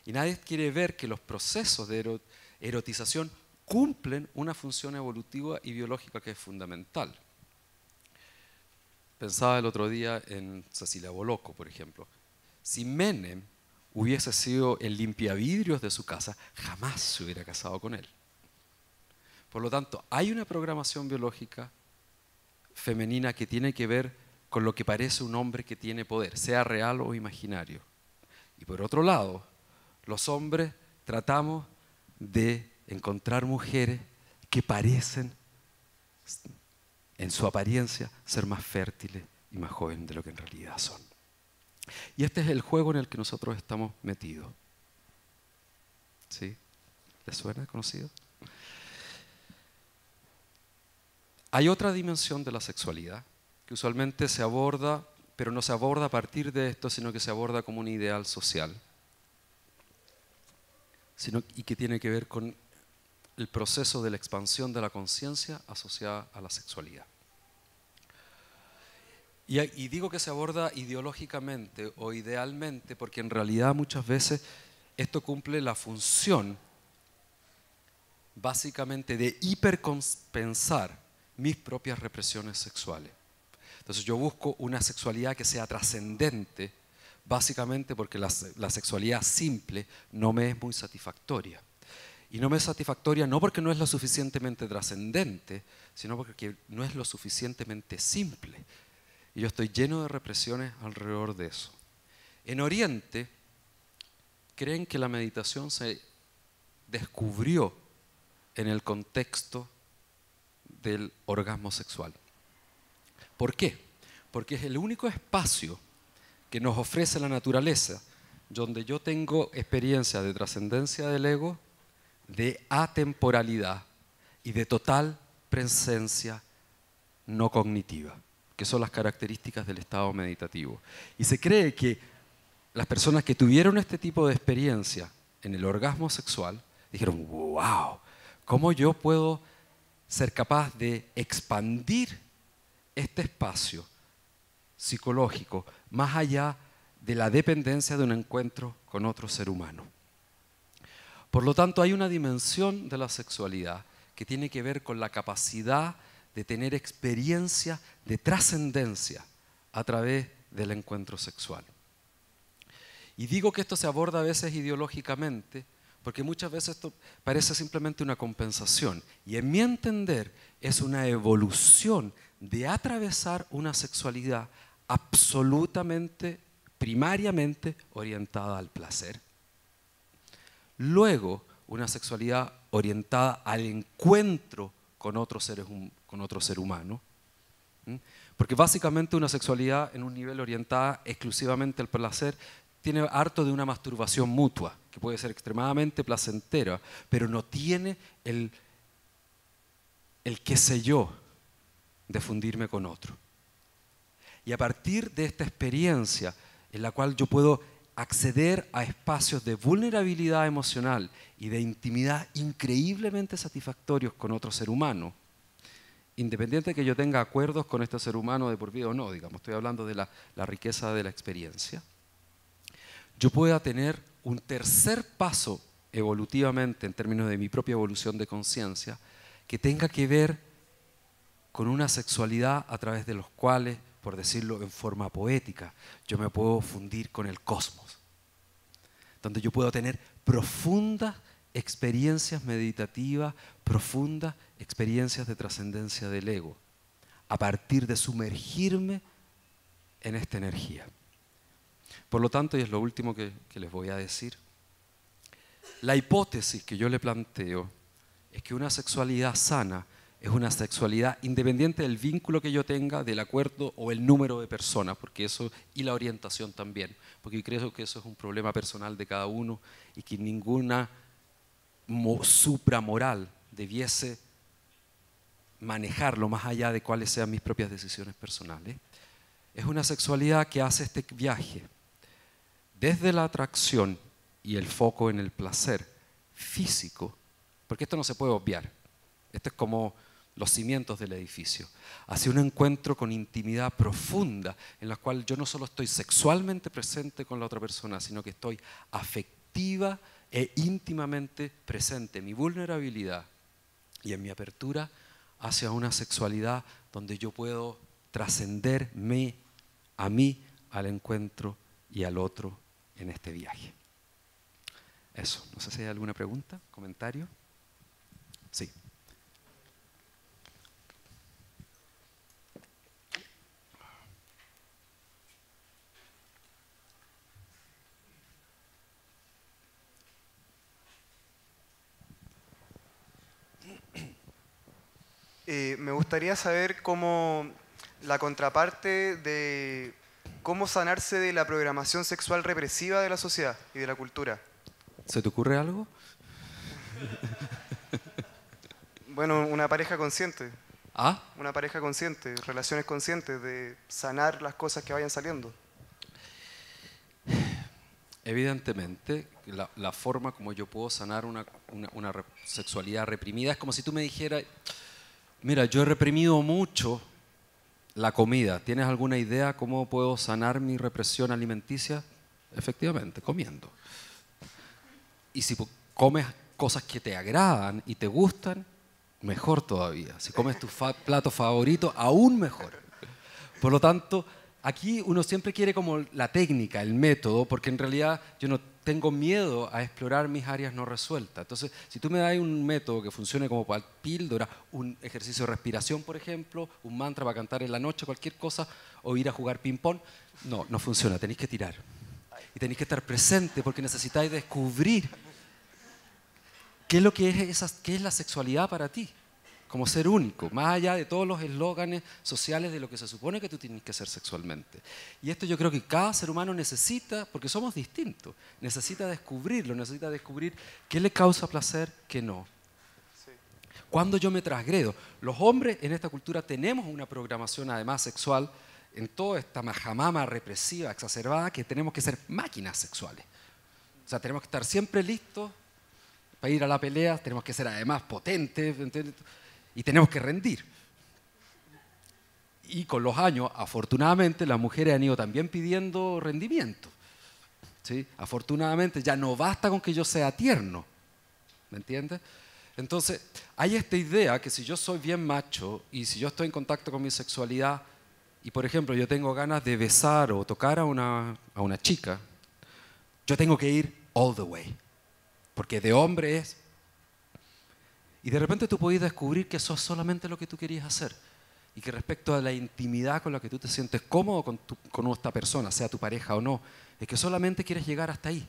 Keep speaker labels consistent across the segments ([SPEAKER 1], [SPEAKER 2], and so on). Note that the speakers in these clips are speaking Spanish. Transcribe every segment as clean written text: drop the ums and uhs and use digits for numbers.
[SPEAKER 1] Y nadie quiere ver que los procesos de erotización cumplen una función evolutiva y biológica que es fundamental. Pensaba el otro día en Cecilia Bolocco, por ejemplo. Si Menem hubiese sido el limpiavidrios de su casa, jamás se hubiera casado con él. Por lo tanto, hay una programación biológica femenina que tiene que ver con lo que parece un hombre que tiene poder, sea real o imaginario. Y por otro lado, los hombres tratamos de encontrar mujeres que parecen, en su apariencia, ser más fértiles y más jóvenes de lo que en realidad son. Y este es el juego en el que nosotros estamos metidos. ¿Sí? ¿Les suena conocido? Hay otra dimensión de la sexualidad que usualmente se aborda, pero no se aborda a partir de esto, sino que se aborda como un ideal social, y que tiene que ver con el proceso de la expansión de la conciencia asociada a la sexualidad. Y digo que se aborda ideológicamente o idealmente porque en realidad muchas veces esto cumple la función básicamente de hipercompensar mis propias represiones sexuales. Entonces yo busco una sexualidad que sea trascendente, básicamente porque la sexualidad simple no me es muy satisfactoria. Y no me es satisfactoria no porque no es lo suficientemente trascendente, sino porque no es lo suficientemente simple. Y yo estoy lleno de represiones alrededor de eso. En Oriente, creen que la meditación se descubrió en el contexto del orgasmo sexual. ¿Por qué? Porque es el único espacio que nos ofrece la naturaleza donde yo tengo experiencia de trascendencia del ego, de atemporalidad y de total presencia no cognitiva, que son las características del estado meditativo. Y se cree que las personas que tuvieron este tipo de experiencia en el orgasmo sexual dijeron, wow, ¿cómo yo puedo ser capaz de expandir este espacio psicológico más allá de la dependencia de un encuentro con otro ser humano? Por lo tanto, hay una dimensión de la sexualidad que tiene que ver con la capacidad de tener experiencia de trascendencia a través del encuentro sexual. Y digo que esto se aborda a veces ideológicamente porque muchas veces esto parece simplemente una compensación. Y en mi entender es una evolución de atravesar una sexualidad absolutamente, primariamente orientada al placer. Luego, una sexualidad orientada al encuentro con otro ser humano. Porque básicamente una sexualidad en un nivel orientada exclusivamente al placer tiene harto de una masturbación mutua, que puede ser extremadamente placentera, pero no tiene el qué sé yo de fundirme con otro. Y a partir de esta experiencia en la cual yo puedo acceder a espacios de vulnerabilidad emocional y de intimidad increíblemente satisfactorios con otro ser humano, independiente de que yo tenga acuerdos con este ser humano de por vida o no, digamos, estoy hablando de la riqueza de la experiencia, yo pueda tener un tercer paso evolutivamente en términos de mi propia evolución de conciencia que tenga que ver con una sexualidad a través de los cuales, por decirlo en forma poética, yo me puedo fundir con el cosmos, donde yo puedo tener profundas experiencias meditativas, profundas experiencias de trascendencia del ego, a partir de sumergirme en esta energía. Por lo tanto, y es lo último que les voy a decir, la hipótesis que yo le planteo es que una sexualidad sana es una sexualidad independiente del vínculo que yo tenga, del acuerdo o el número de personas, porque eso, y la orientación también, porque creo que eso es un problema personal de cada uno y que ninguna supramoral debiese manejarlo más allá de cuáles sean mis propias decisiones personales. Es una sexualidad que hace este viaje desde la atracción y el foco en el placer físico, porque esto no se puede obviar, esto es como los cimientos del edificio, hacia un encuentro con intimidad profunda en la cual yo no solo estoy sexualmente presente con la otra persona, sino que estoy activa e íntimamente presente en mi vulnerabilidad y en mi apertura hacia una sexualidad donde yo puedo trascenderme a mí, al encuentro y al otro en este viaje. Eso, no sé si hay alguna pregunta, comentario. Sí.
[SPEAKER 2] Me gustaría saber cómo la contraparte de cómo sanarse de la programación sexual represiva de la sociedad y de la cultura.
[SPEAKER 1] ¿Se te ocurre algo?
[SPEAKER 2] Bueno, una pareja consciente,
[SPEAKER 1] ¿Ah?
[SPEAKER 2] relaciones conscientes de sanar las cosas que vayan saliendo.
[SPEAKER 1] Evidentemente, la forma como yo puedo sanar una sexualidad reprimida es como si tú me dijeras, mira, yo he reprimido mucho la comida. ¿Tienes alguna idea cómo puedo sanar mi represión alimenticia? Efectivamente, comiendo. Y si comes cosas que te agradan y te gustan, mejor todavía. Si comes tu plato favorito, aún mejor. Por lo tanto, aquí uno siempre quiere como la técnica, el método, porque en realidad yo no tengo miedo a explorar mis áreas no resueltas. Entonces, si tú me das un método que funcione como para píldora, un ejercicio de respiración, por ejemplo, un mantra para cantar en la noche, cualquier cosa, o ir a jugar ping-pong, no funciona, tenéis que tirar. Y tenéis que estar presente porque necesitáis descubrir qué es lo que qué es la sexualidad para ti, como ser único, más allá de todos los eslóganes sociales de lo que se supone que tú tienes que ser sexualmente. Y esto yo creo que cada ser humano necesita, porque somos distintos, necesita descubrirlo, necesita descubrir qué le causa placer, qué no. Cuando yo me transgredo, los hombres en esta cultura tenemos una programación además sexual en toda esta majamama represiva, exacerbada, que tenemos que ser máquinas sexuales. O sea, tenemos que estar siempre listos para ir a la pelea, tenemos que ser además potentes, ¿entiendes? Y tenemos que rendir. Y con los años, afortunadamente, las mujeres han ido también pidiendo rendimiento. ¿Sí? Afortunadamente, ya no basta con que yo sea tierno. ¿Me entiendes? Entonces, hay esta idea que si yo soy bien macho y si yo estoy en contacto con mi sexualidad y, por ejemplo, yo tengo ganas de besar o tocar a una chica, yo tengo que ir all the way. Porque de hombre es. Y de repente tú podés descubrir que eso es solamente lo que tú querías hacer. Y que respecto a la intimidad con la que tú te sientes cómodo con esta persona, sea tu pareja o no, es que solamente quieres llegar hasta ahí.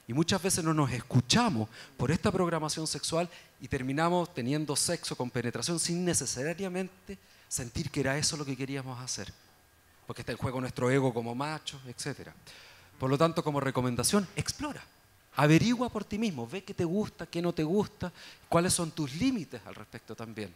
[SPEAKER 1] Y muchas veces no nos escuchamos por esta programación sexual y terminamos teniendo sexo con penetración sin necesariamente sentir que era eso lo que queríamos hacer. Porque está en juego nuestro ego como machos, etc. Por lo tanto, como recomendación, explora. Averigua por ti mismo, ve qué te gusta, qué no te gusta, cuáles son tus límites al respecto también.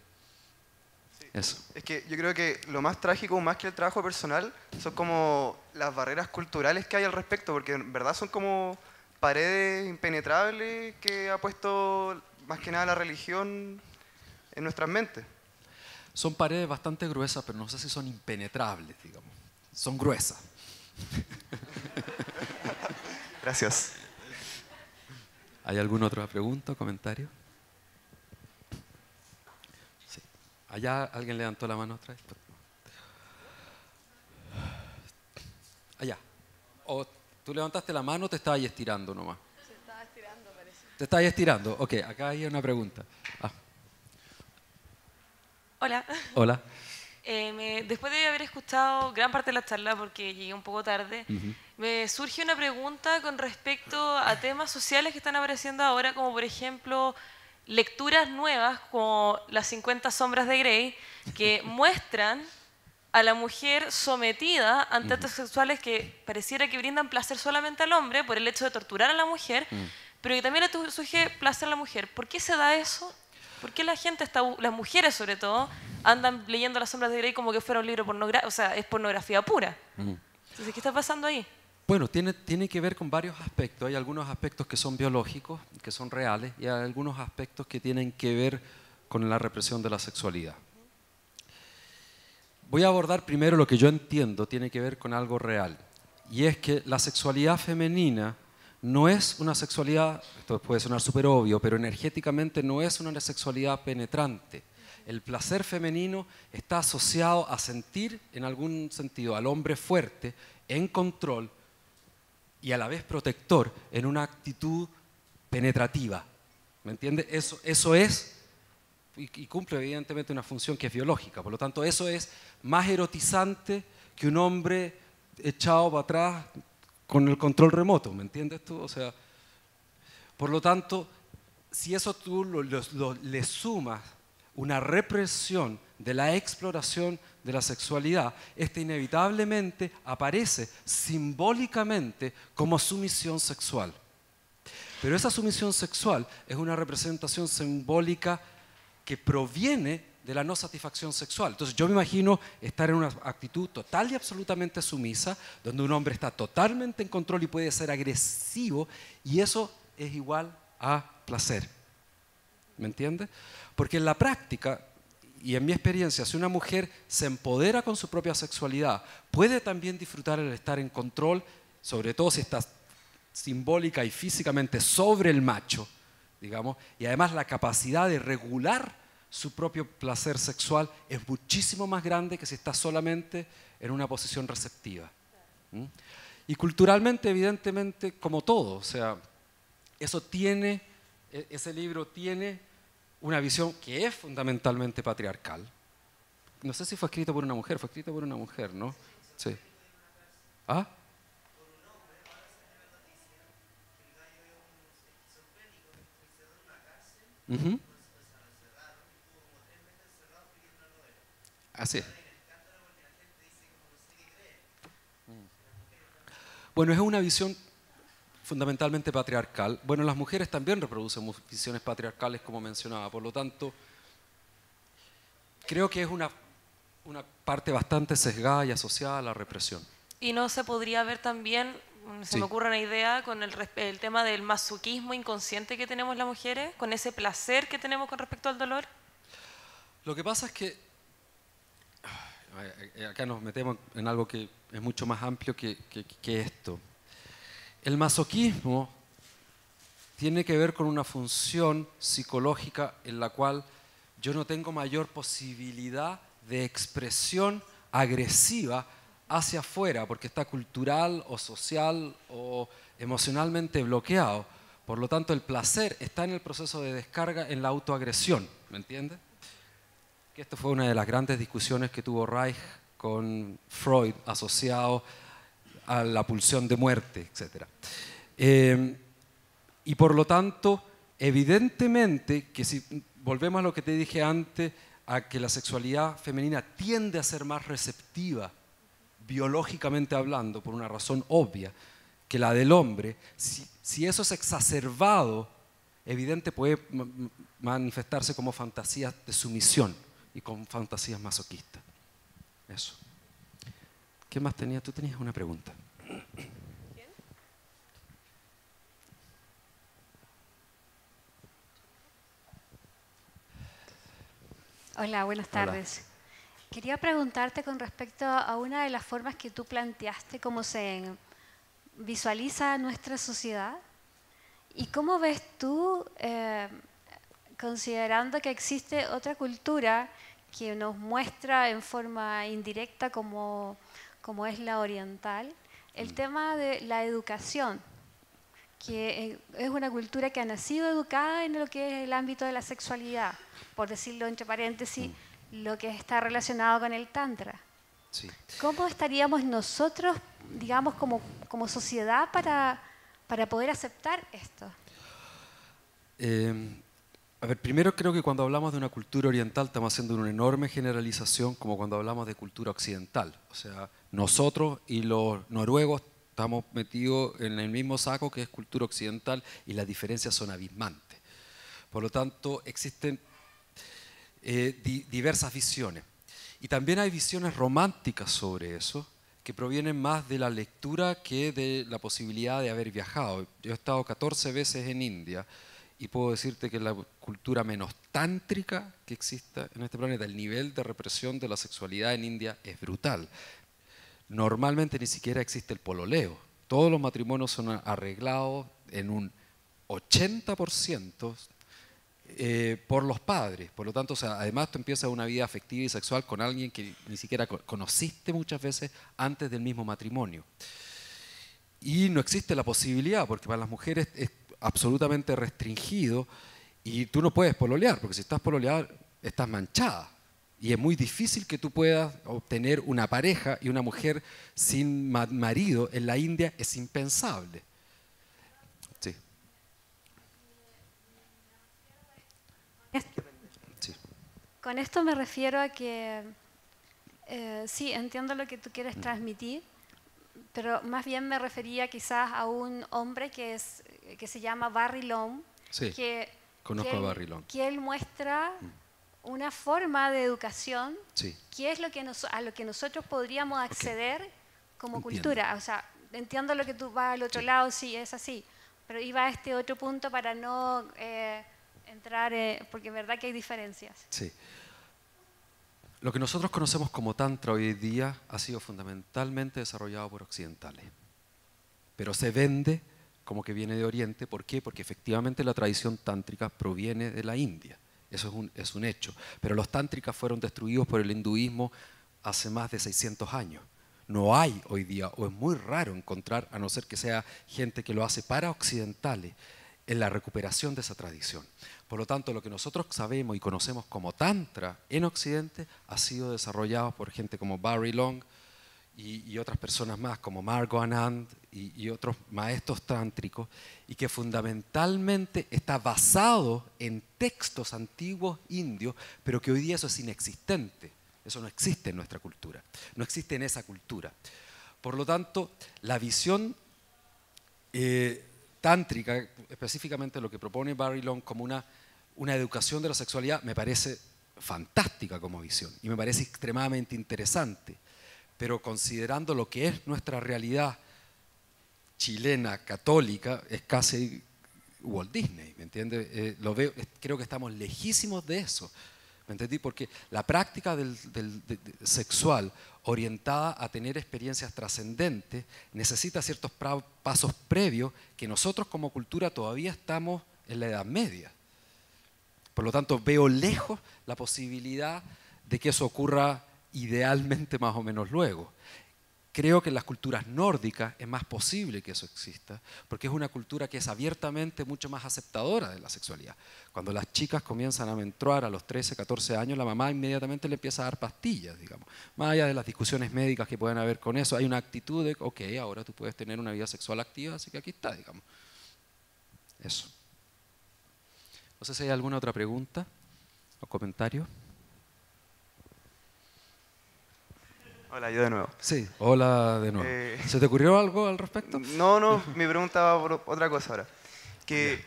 [SPEAKER 2] Sí.
[SPEAKER 1] Eso.
[SPEAKER 2] Es que yo creo que lo más trágico, más que el trabajo personal, son como las barreras culturales que hay al respecto, porque en verdad son como paredes impenetrables que ha puesto más que nada la religión en nuestras mentes.
[SPEAKER 1] Son paredes bastante gruesas, pero no sé si son impenetrables, digamos. Son gruesas.
[SPEAKER 2] Gracias.
[SPEAKER 1] ¿Hay alguna otra pregunta o comentario? Sí. Allá alguien levantó la mano otra vez. Allá. ¿O tú levantaste la mano o te estabas ahí estirando nomás?
[SPEAKER 3] Se estaba estirando, parece.
[SPEAKER 1] ¿Te estabas ahí estirando? Ok, acá hay una pregunta.
[SPEAKER 3] Hola.
[SPEAKER 1] Hola.
[SPEAKER 3] Después de haber escuchado gran parte de la charla, porque llegué un poco tarde, me surge una pregunta con respecto a temas sociales que están apareciendo ahora, como por ejemplo lecturas nuevas como Las 50 sombras de Grey, que muestran a la mujer sometida ante actos sexuales que pareciera que brindan placer solamente al hombre por el hecho de torturar a la mujer, pero que también le surge placer a la mujer. ¿Por qué se da eso? ¿Por qué la gente, las mujeres sobre todo, andan leyendo Las sombras de Grey como que fuera un libro pornográfico? O sea, es pornografía pura. Entonces, ¿qué está pasando ahí?
[SPEAKER 1] Bueno, tiene que ver con varios aspectos. Hay algunos aspectos que son biológicos, que son reales, y hay algunos aspectos que tienen que ver con la represión de la sexualidad. Voy a abordar primero lo que yo entiendo tiene que ver con algo real. Y es que la sexualidad femenina no es una sexualidad, esto puede sonar súper obvio, pero energéticamente no es una sexualidad penetrante. El placer femenino está asociado a sentir, en algún sentido, al hombre fuerte, en control y a la vez protector, en una actitud penetrativa. ¿Me entiende? Eso es, y cumple evidentemente una función que es biológica, por lo tanto eso es más erotizante que un hombre echado para atrás con el control remoto, ¿me entiendes tú? O sea, por lo tanto, si eso tú le sumas una represión de la exploración de la sexualidad, esta inevitablemente aparece simbólicamente como sumisión sexual. Pero esa sumisión sexual es una representación simbólica que proviene de la no satisfacción sexual. Entonces yo me imagino estar en una actitud total y absolutamente sumisa, donde un hombre está totalmente en control y puede ser agresivo, y eso es igual a placer. ¿Me entiendes? Porque en la práctica, y en mi experiencia, si una mujer se empodera con su propia sexualidad, puede también disfrutar el estar en control, sobre todo si está simbólica y físicamente sobre el macho, digamos, y además la capacidad de regular su propio placer sexual es muchísimo más grande que si está solamente en una posición receptiva. ¿Mm? Y culturalmente, evidentemente, como todo, o sea, ese libro tiene una visión que es fundamentalmente patriarcal. No sé si fue escrito por una mujer, fue escrito por una mujer, ¿no? Sí. ¿Ah? Uh-huh. Así es. Bueno, es una visión fundamentalmente patriarcal. Bueno, las mujeres también reproducen visiones patriarcales, como mencionaba. Por lo tanto, creo que es una parte bastante sesgada y asociada a la represión.
[SPEAKER 3] ¿Y no se podría ver también, se
[SPEAKER 1] Sí.
[SPEAKER 3] me ocurre una idea, con el tema del masoquismo inconsciente que tenemos las mujeres, con ese placer que tenemos con respecto al dolor?
[SPEAKER 1] Lo que pasa es que acá nos metemos en algo que es mucho más amplio que esto. El masoquismo tiene que ver con una función psicológica en la cual yo no tengo mayor posibilidad de expresión agresiva hacia afuera, porque está cultural o social o emocionalmente bloqueado. Por lo tanto, el placer está en el proceso de descarga en la autoagresión, ¿me entiendes? Que esto fue una de las grandes discusiones que tuvo Reich con Freud asociado a la pulsión de muerte, etc. Y por lo tanto, evidentemente que si volvemos a lo que te dije antes, a que la sexualidad femenina tiende a ser más receptiva, biológicamente hablando, por una razón obvia, que la del hombre, si eso es exacerbado, evidente puede manifestarse como fantasías de sumisión y con fantasías masoquistas. Eso. ¿Qué más tenías? Tú tenías una pregunta.
[SPEAKER 3] ¿Quién?
[SPEAKER 4] Hola, buenas tardes. Quería preguntarte con respecto a una de las formas que tú planteaste, cómo se visualiza nuestra sociedad y cómo ves tú, considerando que existe otra cultura que nos muestra en forma indirecta como es la oriental, el tema de la educación, que es una cultura que ha nacido educada en lo que es el ámbito de la sexualidad, por decirlo entre paréntesis, lo que está relacionado con el tantra.
[SPEAKER 1] Sí.
[SPEAKER 4] ¿Cómo estaríamos nosotros, digamos, como sociedad para poder aceptar esto?
[SPEAKER 1] A ver, primero creo que cuando hablamos de una cultura oriental estamos haciendo una enorme generalización como cuando hablamos de cultura occidental. O sea, nosotros y los noruegos estamos metidos en el mismo saco que es cultura occidental y las diferencias son abismantes. Por lo tanto, existen diversas visiones. Y también hay visiones románticas sobre eso, que provienen más de la lectura que de la posibilidad de haber viajado. Yo he estado 14 veces en India y puedo decirte que la cultura menos tántrica que exista en este planeta, el nivel de represión de la sexualidad en India es brutal. Normalmente ni siquiera existe el pololeo. Todos los matrimonios son arreglados en un 80% por los padres. Por lo tanto, o sea, además tú empiezas una vida afectiva y sexual con alguien que ni siquiera conociste muchas veces antes del mismo matrimonio. Y no existe la posibilidad, porque para las mujeres es absolutamente restringido y tú no puedes pololear, porque si estás pololeada estás manchada. Y es muy difícil que tú puedas obtener una pareja, y una mujer sin marido en la India es impensable. Sí. Sí.
[SPEAKER 4] Con esto me refiero a que sí, entiendo lo que tú quieres transmitir, pero más bien me refería quizás a un hombre que se llama Barry Long,
[SPEAKER 1] Sí,
[SPEAKER 4] que,
[SPEAKER 1] conozco a Barry Long.
[SPEAKER 4] que él muestra una forma de educación
[SPEAKER 1] Sí.
[SPEAKER 4] que es a lo que nosotros podríamos acceder como
[SPEAKER 1] Entiendo.
[SPEAKER 4] cultura. O sea, entiendo lo que tú vas al otro lado, sí, es así, pero iba a este otro punto para no entrar, porque es verdad que hay diferencias.
[SPEAKER 1] Sí. Lo que nosotros conocemos como Tantra hoy día ha sido fundamentalmente desarrollado por occidentales, pero se vende como que viene de Oriente. ¿Por qué? Porque efectivamente la tradición tántrica proviene de la India. Eso es un hecho. Pero los tántricas fueron destruidos por el hinduismo hace más de 600 años. No hay hoy día, o es muy raro encontrar, a no ser que sea gente que lo hace para occidentales, en la recuperación de esa tradición. Por lo tanto, lo que nosotros sabemos y conocemos como Tantra en Occidente ha sido desarrollado por gente como Barry Long y otras personas más, como Margot Anand y otros maestros tántricos, y que fundamentalmente está basado en textos antiguos indios, pero que hoy día eso es inexistente. Eso no existe en nuestra cultura, no existe en esa cultura. Por lo tanto, la visión tántrica, específicamente lo que propone Barry Long como una educación de la sexualidad, me parece fantástica como visión y me parece extremadamente interesante. Pero considerando lo que es nuestra realidad chilena, católica, es casi Walt Disney, ¿me entiendes? Creo que estamos lejísimos de eso, ¿me entendí? Porque la práctica sexual orientada a tener experiencias trascendentes necesita ciertos pasos previos que nosotros como cultura todavía estamos en la Edad Media. Por lo tanto, veo lejos la posibilidad de que eso ocurra idealmente más o menos luego. Creo que en las culturas nórdicas es más posible que eso exista, porque es una cultura que es abiertamente mucho más aceptadora de la sexualidad. Cuando las chicas comienzan a menstruar a los 13, 14 años, la mamá inmediatamente le empieza a dar pastillas, digamos. Más allá de las discusiones médicas que pueden haber con eso, hay una actitud de, ok, ahora tú puedes tener una vida sexual activa, así que aquí está, digamos. Eso. No sé si hay alguna otra pregunta o comentario.
[SPEAKER 2] Hola, yo de nuevo.
[SPEAKER 1] Sí, hola de nuevo. ¿Se te ocurrió algo al respecto?
[SPEAKER 2] No, mi pregunta va por otra cosa ahora. Que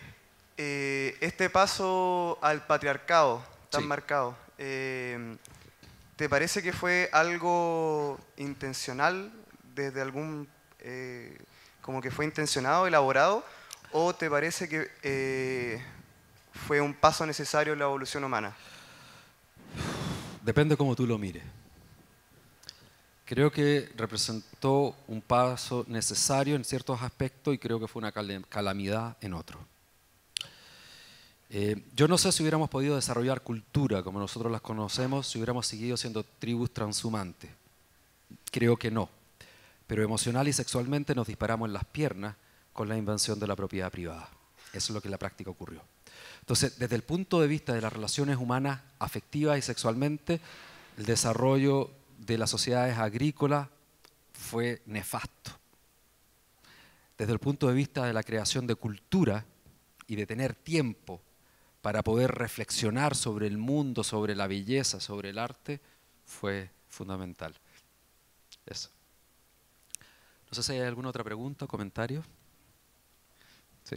[SPEAKER 2] este paso al patriarcado tan
[SPEAKER 1] Sí.
[SPEAKER 2] marcado, ¿te parece que fue algo intencional desde algún, como que fue intencionado, elaborado, o te parece que fue un paso necesario en la evolución humana?
[SPEAKER 1] Depende cómo tú lo mires. Creo que representó un paso necesario en ciertos aspectos y creo que fue una calamidad en otros. Yo no sé si hubiéramos podido desarrollar cultura como nosotros las conocemos si hubiéramos seguido siendo tribus transhumantes. Creo que no. Pero emocional y sexualmente nos disparamos en las piernas con la invención de la propiedad privada. Eso es lo que en la práctica ocurrió. Entonces, desde el punto de vista de las relaciones humanas afectivas y sexualmente, el desarrollo de las sociedades agrícolas fue nefasto. Desde el punto de vista de la creación de cultura y de tener tiempo para poder reflexionar sobre el mundo, sobre la belleza, sobre el arte, fue fundamental. Eso. No sé si hay alguna otra pregunta o comentario. Sí.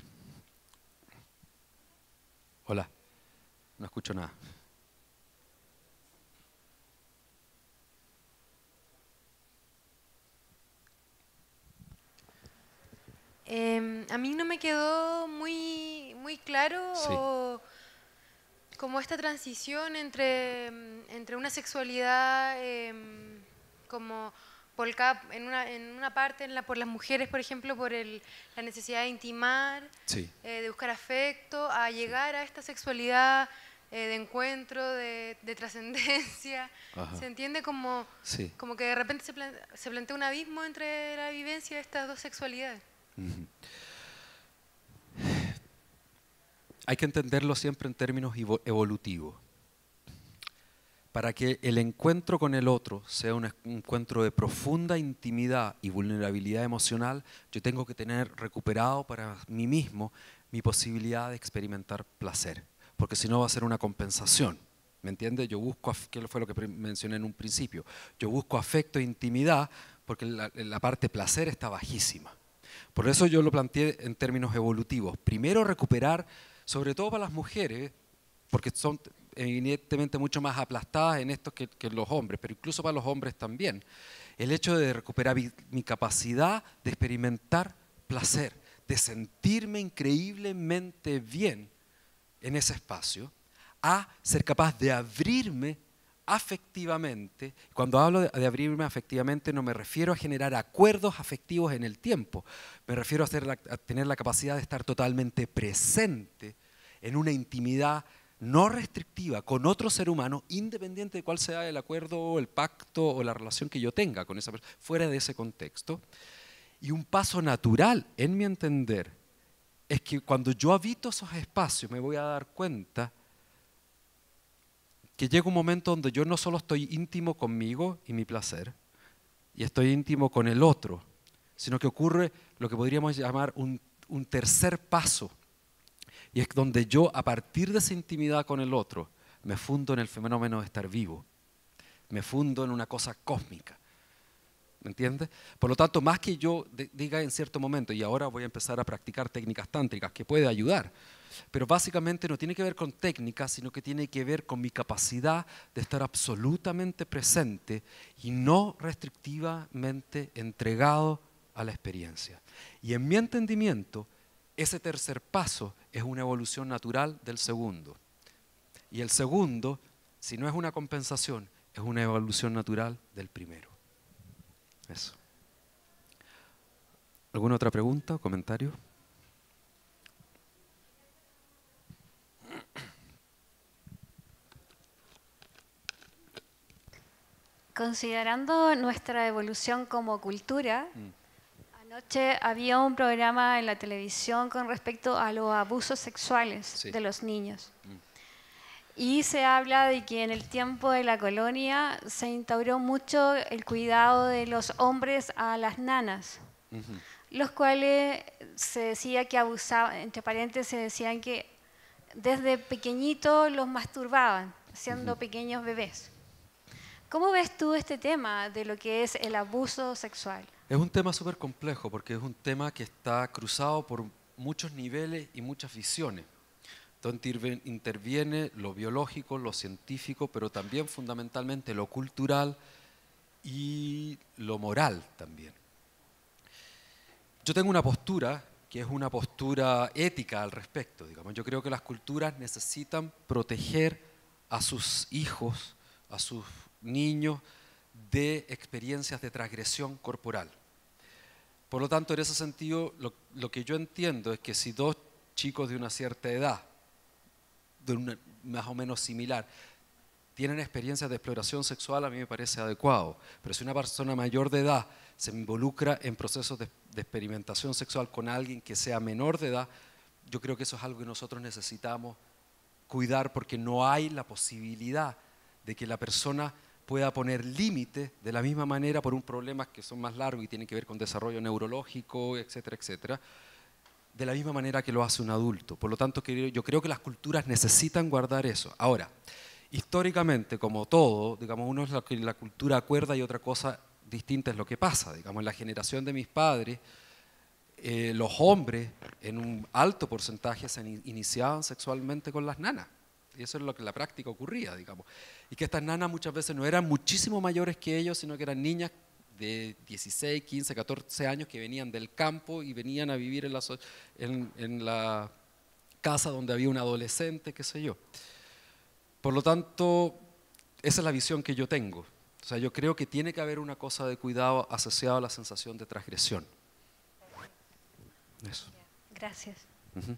[SPEAKER 1] Hola. No escucho nada.
[SPEAKER 5] A mí no me quedó muy claro
[SPEAKER 1] Sí.
[SPEAKER 5] como esta transición entre una sexualidad como volcada en una parte por las mujeres, por ejemplo, por la necesidad de intimar,
[SPEAKER 1] Sí.
[SPEAKER 5] de buscar afecto, a llegar a esta sexualidad de encuentro, de trascendencia.
[SPEAKER 1] Ajá.
[SPEAKER 5] Se entiende como,
[SPEAKER 1] Sí.
[SPEAKER 5] como que de repente se plantea un abismo entre la vivencia de estas dos sexualidades.
[SPEAKER 1] Ujú. Hay que entenderlo siempre en términos evolutivos. Para que el encuentro con el otro sea un encuentro de profunda intimidad y vulnerabilidad emocional, yo tengo que tener recuperado para mí mismo mi posibilidad de experimentar placer, porque si no va a ser una compensación. ¿Me entiendes? Yo busco, que fue lo que mencioné en un principio, yo busco afecto e intimidad porque la parte placer está bajísima. Por eso yo lo planteé en términos evolutivos. Primero recuperar, sobre todo para las mujeres, porque son evidentemente mucho más aplastadas en esto que los hombres, pero incluso para los hombres también, el hecho de recuperar mi capacidad de experimentar placer, de sentirme increíblemente bien en ese espacio, a ser capaz de abrirme afectivamente. Cuando hablo de abrirme afectivamente no me refiero a generar acuerdos afectivos en el tiempo, me refiero a tener la capacidad de estar totalmente presente en una intimidad no restrictiva con otro ser humano, independiente de cuál sea el acuerdo, el pacto o la relación que yo tenga con esa persona, fuera de ese contexto. Y un paso natural, en mi entender, es que cuando yo habito esos espacios me voy a dar cuenta que llega un momento donde yo no solo estoy íntimo conmigo y mi placer, y estoy íntimo con el otro, sino que ocurre lo que podríamos llamar un tercer paso, y es donde yo, a partir de esa intimidad con el otro, me fundo en el fenómeno de estar vivo, me fundo en una cosa cósmica. ¿Me entiendes? Por lo tanto, más que yo diga en cierto momento, y ahora voy a empezar a practicar técnicas tántricas, que puede ayudar, pero básicamente no tiene que ver con técnicas, sino que tiene que ver con mi capacidad de estar absolutamente presente y no restrictivamente entregado a la experiencia. Y en mi entendimiento, ese tercer paso es una evolución natural del segundo. Y el segundo, si no es una compensación, es una evolución natural del primero. Eso. ¿Alguna otra pregunta o comentario?
[SPEAKER 4] Considerando nuestra evolución como cultura, anoche había un programa en la televisión con respecto a los abusos sexuales de los niños. Y se habla de que en el tiempo de la colonia se instauró mucho el cuidado de los hombres a las nanas, los cuales se decía que abusaban, entre paréntesis se decían que desde pequeñitos los masturbaban, siendo pequeños bebés. ¿Cómo ves tú este tema de lo que es el abuso sexual?
[SPEAKER 1] Es un tema súper complejo porque es un tema que está cruzado por muchos niveles y muchas visiones. Entonces interviene lo biológico, lo científico, pero también fundamentalmente lo cultural y lo moral también. Yo tengo una postura que es una postura ética al respecto, digamos. Yo creo que las culturas necesitan proteger a sus hijos, a sus niños, de experiencias de transgresión corporal. Por lo tanto, en ese sentido, lo que yo entiendo es que si dos chicos de una cierta edad, de una, más o menos similar, tienen experiencias de exploración sexual, a mí me parece adecuado. Pero si una persona mayor de edad se involucra en procesos de experimentación sexual con alguien que sea menor de edad, yo creo que eso es algo que nosotros necesitamos cuidar porque no hay la posibilidad de que la persona pueda poner límites de la misma manera por un problema que son más largos y tienen que ver con desarrollo neurológico, etcétera, etcétera, de la misma manera que lo hace un adulto. Por lo tanto, yo creo que las culturas necesitan guardar eso. Ahora, históricamente, como todo, digamos, uno es lo que la cultura acuerda y otra cosa distinta es lo que pasa. Digamos, en la generación de mis padres, los hombres en un alto porcentaje se iniciaban sexualmente con las nanas. Y eso es lo que en la práctica ocurría, digamos. Y que estas nanas muchas veces no eran muchísimo mayores que ellos, sino que eran niñas de 16, 15, 14 años que venían del campo y venían a vivir en la casa donde había un adolescente, qué sé yo. Por lo tanto, esa es la visión que yo tengo. O sea, yo creo que tiene que haber una cosa de cuidado asociada a la sensación de transgresión. Eso.
[SPEAKER 4] Gracias.
[SPEAKER 1] Ujú.